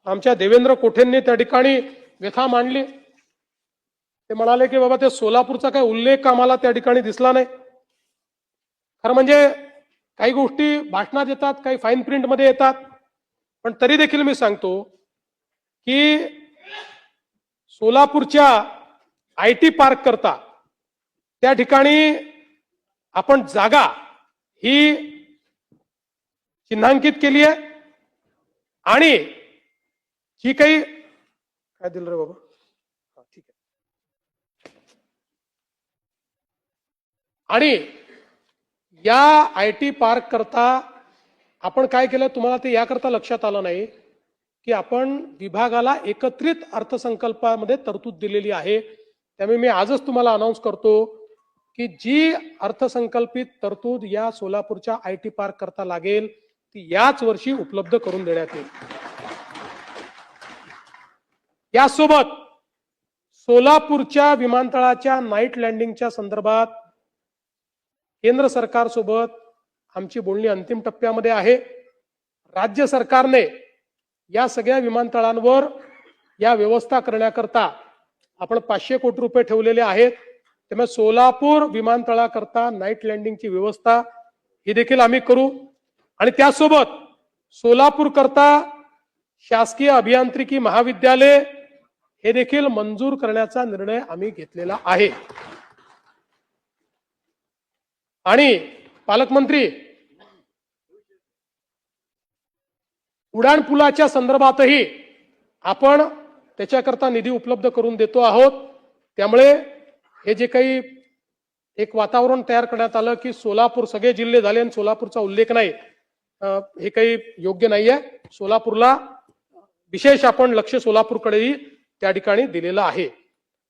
आमच्या देवेंद्र कोठेंनी त्या ठिकाणी व्यथा मांडली। ते म्हणाले की बाबा ते सोलापूरचा काही उल्लेख आम्हाला त्या ठिकाणी दिसला नाही। खरं म्हणजे काही गोष्टी भाषणात येतात, काही फाईन प्रिंट मध्ये येतात, पण तरी देखील मी सांगतो की सोलापूरच्या IT पार्क करता त्या ठिकाणी आपण जागा ही चिन्हांकित केली आहे आणि जी काही काय दिलं रे बाबा, ठीक आहे, आणि या IT पार्क करता आपण काय केलं तुम्हाला ते याकरता लक्षात आलं नाही की आपण विभागाला एकत्रित अर्थसंकल्पामध्ये तरतूद दिलेली आहे। त्यामुळे मी आजच तुम्हाला अनाउन्स करतो की जी अर्थसंकल्पित तरतूद या सोलापूरच्या IT पार्क करता लागेल ती याच वर्षी उपलब्ध करून देण्यात येईल। यासोबत सोलापूरच्या विमानतळाच्या नाईट लँडिंगच्या संदर्भात केंद्र सरकार सोबत आमची बोलणी अंतिम टप्प्यामध्ये आहे। राज्य सरकारने या सगळ्या विमानतळांवर या व्यवस्था करण्याकरता आपण 500 कोटी रुपये ठेवलेले आहेत। त्यामुळे सोलापूर विमानतळाकरता नाईट लँडिंगची व्यवस्था ही देखील आम्ही करू आणि त्यासोबत सोलापूर करता शासकीय अभियांत्रिकी महाविद्यालय हे देखील मंजूर करण्याचा निर्णय आम्ही घेतलेला आहे। आणि पालकमंत्री उड्डाणपुलाच्या संदर्भातही आपण त्याच्याकरता निधी उपलब्ध करून देतो आहोत। त्यामुळे हे जे काही एक वातावरण तयार करण्यात आलं की सोलापूर सगळे जिल्हे झाले आणि सोलापूरचा उल्लेख नाही, हे काही योग्य नाहीये। सोलापूरला विशेष आपण लक्ष सोलापूरकडेही त्या ठिकाणी दिलेलं आहे।